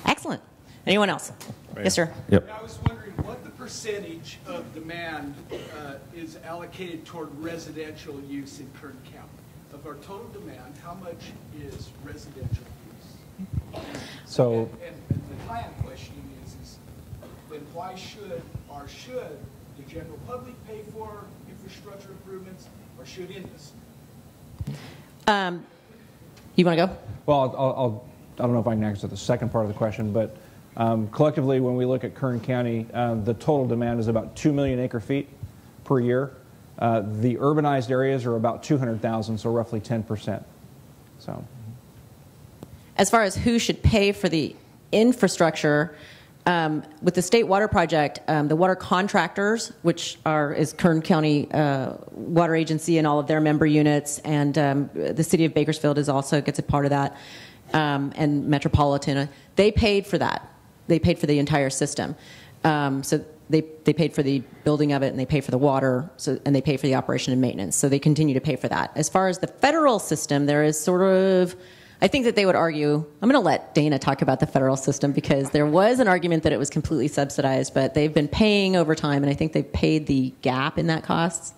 Excellent. Anyone else? Right. Yes, sir. Yep. I was wondering what the percentage of demand is allocated toward residential use in Kern County. Of our total demand, how much is residential use? So, and the client questioning is then why should the general public pay for infrastructure improvements, or should industry? You want to go? Well, I don't know if I can answer the second part of the question, but collectively, when we look at Kern County, the total demand is about 2 million acre feet per year. The urbanized areas are about 200,000, so roughly 10%. So, as far as who should pay for the infrastructure, with the State Water Project, the water contractors, which is Kern County Water Agency and all of their member units, and the city of Bakersfield gets a part of that, and Metropolitan, they paid for that. They paid for the entire system. So they paid for the building of it, and they pay for the water, and they pay for the operation and maintenance. So they continue to pay for that. As far as the federal system, there is sort of I think that they would argue, I'm going to let Dana talk about the federal system because there was an argument that it was completely subsidized, but they've been paying over time, and I think they've paid the gap in that cost.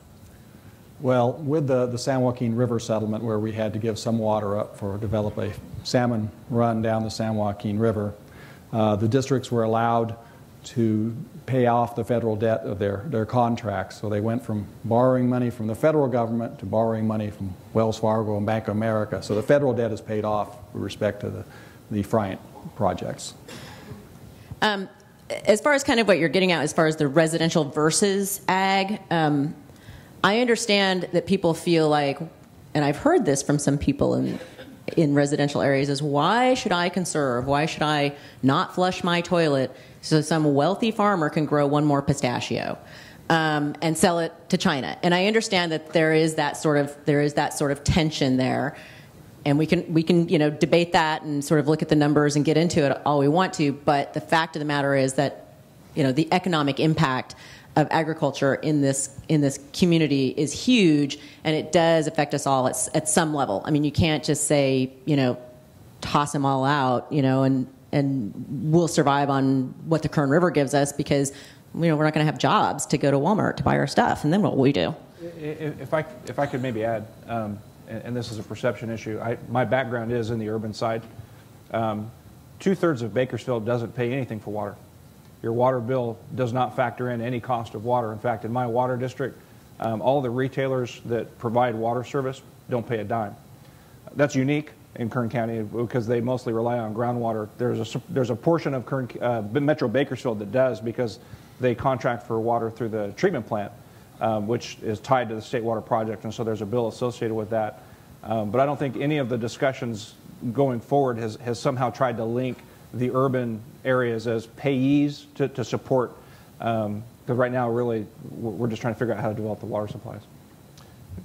Well, with the San Joaquin River settlement, where we had to give some water up for develop a salmon run down the San Joaquin River, the districts were allowed to pay off the federal debt of their contracts. So they went from borrowing money from the federal government to borrowing money from Wells Fargo and Bank of America. So the federal debt is paid off with respect to the Friant projects. As far as kind of what you're getting at as far as the residential versus ag, I understand that people feel like, and I've heard this from some people in residential areas, is why should I conserve? Why should I not flush my toilet so some wealthy farmer can grow one more pistachio and sell it to China? And I understand that there is that sort of tension there, and we can debate that and sort of look at the numbers and get into it all we want to. But the fact of the matter is that the economic impact of agriculture in this community is huge, and it does affect us all at some level. I mean, you can't just say, toss them all out, and we'll survive on what the Kern River gives us because, we're not going to have jobs to go to Walmart to buy our stuff, and then what will we do? If I could maybe add, and this is a perception issue, my background is in the urban side. 2/3 of Bakersfield doesn't pay anything for water. Your water bill does not factor in any cost of water. In fact, in my water district, all the retailers that provide water service don't pay a dime. That's unique in Kern County because they mostly rely on groundwater. There's a portion of Metro Bakersfield that does because they contract for water through the treatment plant, which is tied to the State Water Project, and so there's a bill associated with that. But I don't think any of the discussions going forward has somehow tried to link the urban areas as payees to support, because right now really we're just trying to figure out how to develop the water supplies.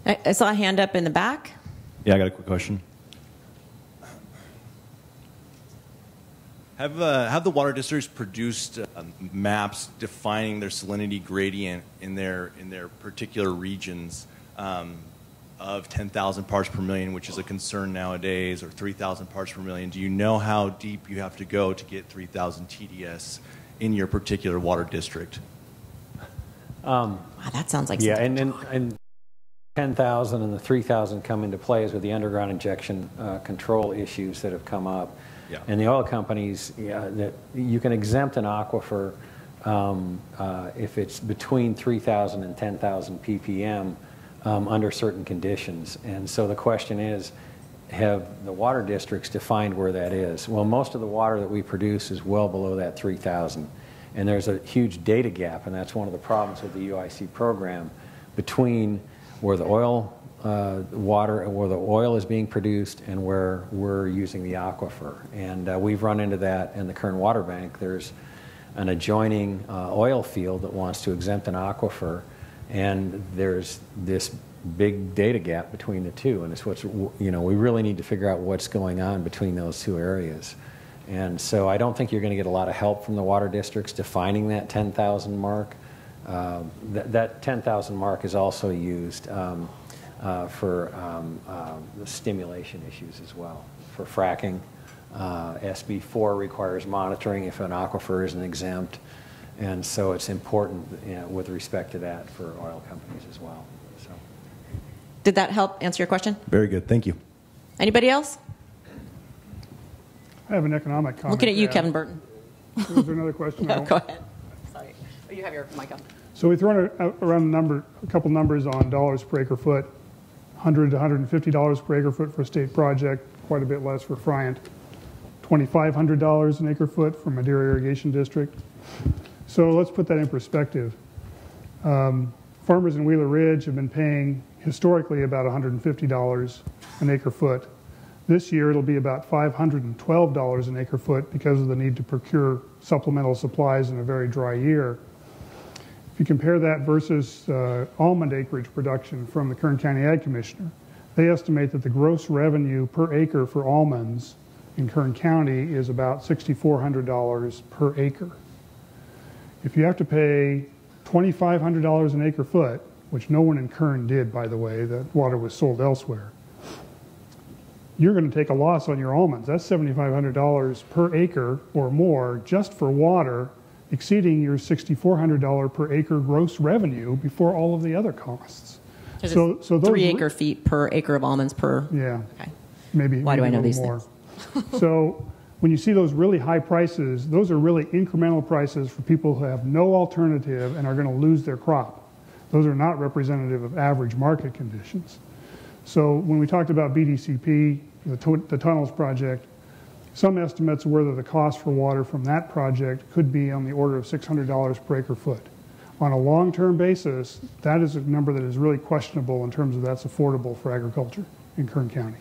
I saw a hand up in the back. Yeah, I got a quick question. Have the water districts produced maps defining their salinity gradient in their particular regions of 10,000 parts per million, which is a concern nowadays, or 3,000 parts per million? Do you know how deep you have to go to get 3,000 TDS in your particular water district? Wow, that sounds like yeah, and 10,000 and the 3,000 come into play with the underground injection control issues that have come up. Yeah. And the oil companies, that you can exempt an aquifer if it's between 3,000 and 10,000 ppm under certain conditions. And so the question is, have the water districts defined where that is? Well, most of the water that we produce is well below that 3,000. And there's a huge data gap, and that's one of the problems with the UIC program, between where the oil where the oil is being produced and where we're using the aquifer. And we've run into that in the Kern Water Bank. There's an adjoining oil field that wants to exempt an aquifer, and there's this big data gap between the two, and it's what's, we really need to figure out what's going on between those two areas. And so I don't think you're going to get a lot of help from the water districts defining that 10,000 mark. That 10,000 mark is also used for the stimulation issues as well. For fracking, SB4 requires monitoring if an aquifer isn't exempt, and so it's important with respect to that for oil companies as well. So. Did that help answer your question? Very good, thank you. Anybody else? I have an economic comment. Looking at you, Kevin Burton. Was there another question? No, go ahead. Sorry. Oh, you have your mic on. So we thrown around a couple numbers on dollars per acre foot, $100 to $150 per acre foot for a state project, quite a bit less for Friant, $2,500 an acre foot for Moderator Irrigation District. So let's put that in perspective. Farmers in Wheeler Ridge have been paying historically about $150 an acre foot. This year it'll be about $512 an acre foot because of the need to procure supplemental supplies in a very dry year. If you compare that versus almond acreage production from the Kern County Ag Commissioner, they estimate that the gross revenue per acre for almonds in Kern County is about $6,400 per acre. If you have to pay $2,500 an acre foot, which no one in Kern did, by the way, that water was sold elsewhere, you're going to take a loss on your almonds. That's $7,500 per acre or more just for water, exceeding your $6,400 per acre gross revenue before all of the other costs. So those 3 acre feet per acre of almonds per. Yeah. Okay. Maybe. Why do I know these more. things? So when you see those really high prices, those are really incremental prices for people who have no alternative and are going to lose their crop. Those are not representative of average market conditions. So when we talked about BDCP, the tunnels project, some estimates whether the cost for water from that project could be on the order of $600 per acre foot. On a long-term basis, that is a number that is really questionable in terms of that's affordable for agriculture in Kern County.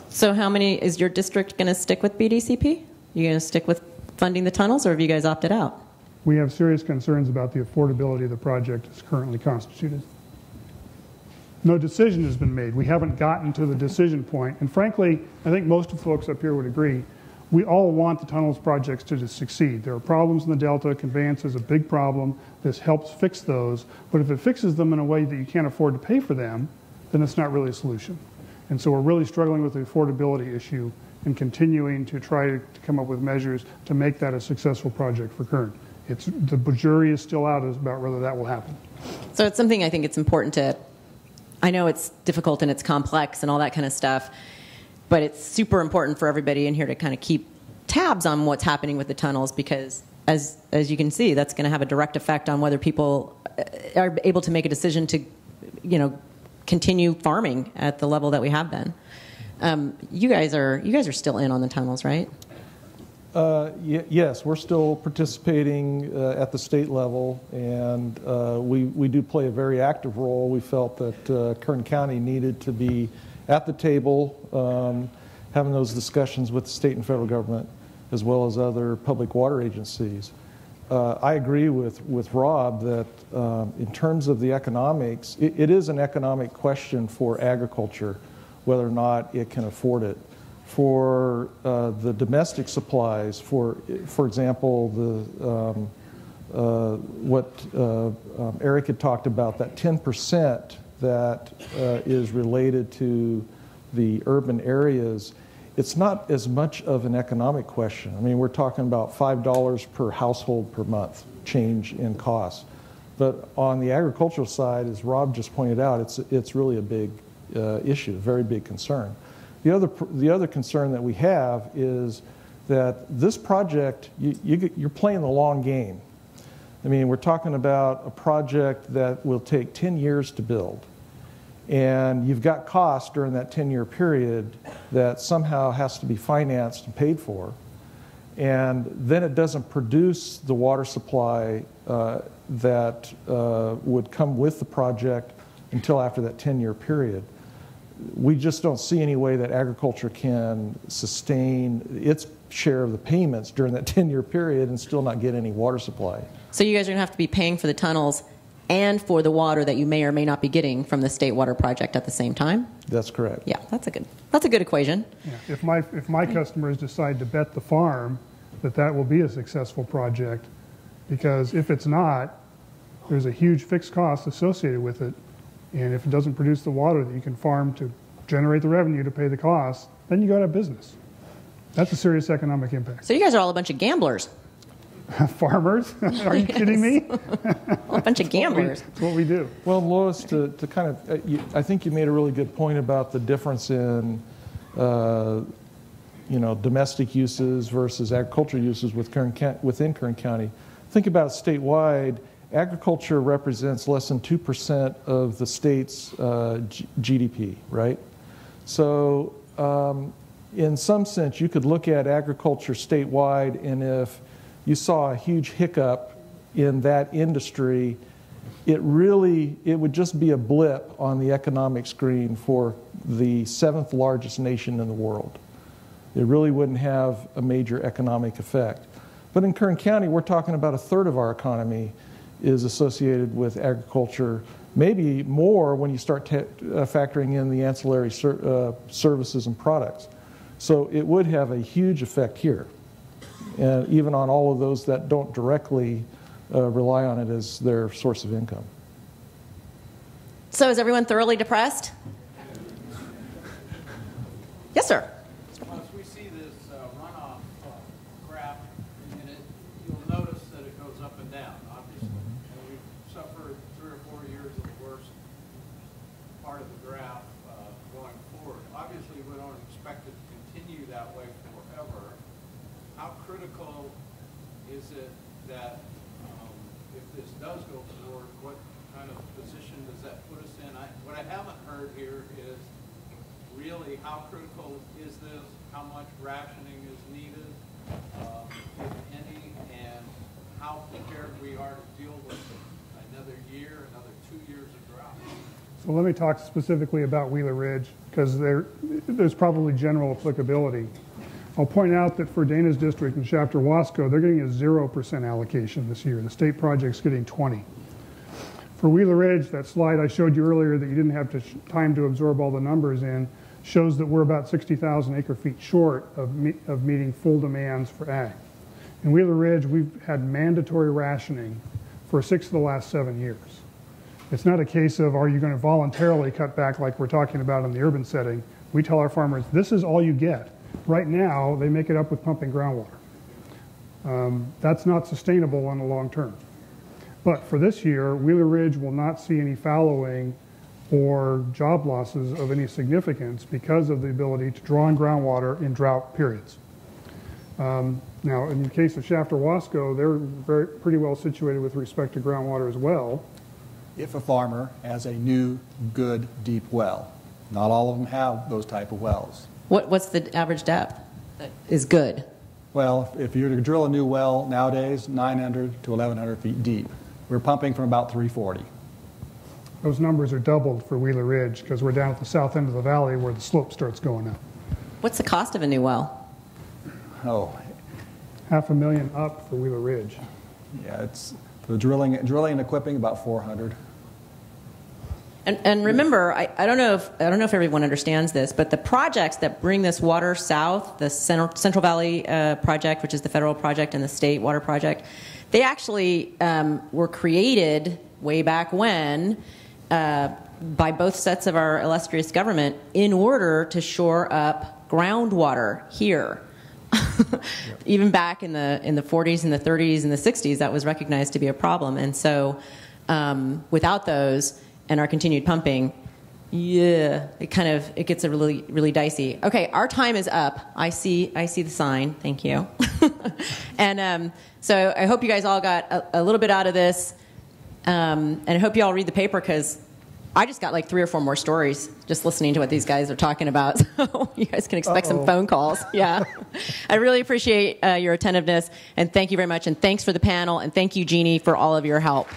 So how many, is your district going to stick with BDCP? You going to stick with funding the tunnels, or have you guys opted out? We have serious concerns about the affordability of the project as currently constituted. No decision has been made. We haven't gotten to the decision point. And frankly, I think most of the folks up here would agree, we all want the tunnels projects to succeed. There are problems in the Delta. Conveyance is a big problem. This helps fix those. But if it fixes them in a way that you can't afford to pay for them, then it's not really a solution. And so we're really struggling with the affordability issue and continuing to try to come up with measures to make that a successful project for Kern. The jury is still out about whether that will happen. So it's something I think it's important to, I know it's difficult and it's complex and all that kind of stuff, but it's super important for everybody in here to kind of keep tabs on what's happening with the tunnels, because as you can see, that's going to have a direct effect on whether people are able to make a decision to, continue farming at the level that we have been. You guys are still in on the tunnels, right? Yes, we're still participating at the state level, and we do play a very active role. We felt that Kern County needed to be at the table, having those discussions with the state and federal government, as well as other public water agencies. I agree with Rob that in terms of the economics, it is an economic question for agriculture, whether or not it can afford it. For the domestic supplies, for example, what Eric had talked about, that 10% that is related to the urban areas, it's not as much of an economic question. I mean, we're talking about $5 per household per month change in cost. But on the agricultural side, as Rob just pointed out, it's really a big issue, a very big concern. The other concern that we have is that this project, you're playing the long game. I mean, we're talking about a project that will take 10 years to build. And you've got costs during that 10-year period that somehow has to be financed and paid for. And then it doesn't produce the water supply that would come with the project until after that 10-year period. We just don't see any way that agriculture can sustain its share of the payments during that 10-year period and still not get any water supply. So you guys are going to have to be paying for the tunnels and for the water that you may or may not be getting from the state water project at the same time? That's correct. Yeah, that's a good equation. Yeah. If my customers decide to bet the farm that will be a successful project, because if it's not, there's a huge fixed cost associated with it. And if it doesn't produce the water that you can farm to generate the revenue to pay the costs, then you go out of business. That's a serious economic impact. So you guys are all a bunch of gamblers. Farmers? Are you kidding me? A bunch of gamblers. That's what we do. Well, Lois, to kind of, I think you made a really good point about the difference in, domestic uses versus agricultural uses within Kern County. Think about it statewide. Agriculture represents less than 2% of the state's GDP, right? So in some sense, you could look at agriculture statewide, and if you saw a huge hiccup in that industry, it would just be a blip on the economic screen for the 7th largest nation in the world. It really wouldn't have a major economic effect. But in Kern County, we're talking about a third of our economy is associated with agriculture, maybe more when you start factoring in the ancillary services and products. So it would have a huge effect here, and even on all of those that don't directly rely on it as their source of income. So is everyone thoroughly depressed? Yes, sir. Once we see this runoff graph in it, you'll notice that it goes up and down, obviously. And we've suffered 3 or 4 years of the worst part of the graph going forward. Obviously, we don't expect it to continue that way forever. How critical is it that if this does go forward, what kind of position does that put us in? What I haven't heard here is really how critical is this, how much rationing is needed, if any, and how prepared we are to deal with another year, another 2 years of drought. So let me talk specifically about Wheeler Ridge, because there's probably general applicability. I'll point out that for Dana's district and Shafter Wasco, they're getting a 0% allocation this year. The state project's getting 20. For Wheeler Ridge, that slide I showed you earlier that you didn't have time to absorb all the numbers in, shows that we're about 60,000 acre-feet short of meeting full demands for ag. In Wheeler Ridge, we've had mandatory rationing for 6 of the last 7 years. It's not a case of, are you going to voluntarily cut back like we're talking about in the urban setting. We tell our farmers, this is all you get. Right now, they make it up with pumping groundwater. That's not sustainable on the long term. But for this year, Wheeler Ridge will not see any fallowing or job losses of any significance because of the ability to draw on groundwater in drought periods. Now, in the case of Shafter Wasco, they're pretty well situated with respect to groundwater as well. If a farmer has a new, good, deep well, not all of them have those type of wells. What's the average depth that is good? Well, if you're to drill a new well nowadays, 900 to 1,100 feet deep. We're pumping from about 340. Those numbers are doubled for Wheeler Ridge because we're down at the south end of the valley where the slope starts going up. What's the cost of a new well? Oh, $500,000 up for Wheeler Ridge. yeah, it's the drilling and equipping about 400. And remember, I don't know if everyone understands this, but the projects that bring this water south, the Central Valley project, which is the federal project, and the state water project, they actually were created way back when by both sets of our illustrious government in order to shore up groundwater here. Even back in the 40s and the 30s and the 60s, that was recognized to be a problem. And so without those and our continued pumping, yeah, it gets a really dicey. Okay, our time is up. I see the sign. Thank you. And so I hope you guys all got a little bit out of this, and I hope you all read the paper because I just got like 3 or 4 more stories just listening to what these guys are talking about. So you guys can expect some phone calls. Yeah, I really appreciate your attentiveness, and thank you very much, and thanks for the panel, and thank you, Jeannie, for all of your help.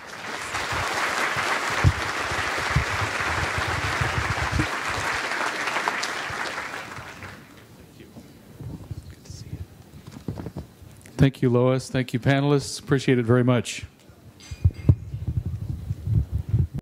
Thank you, Lois. Thank you, panelists. Appreciate it very much.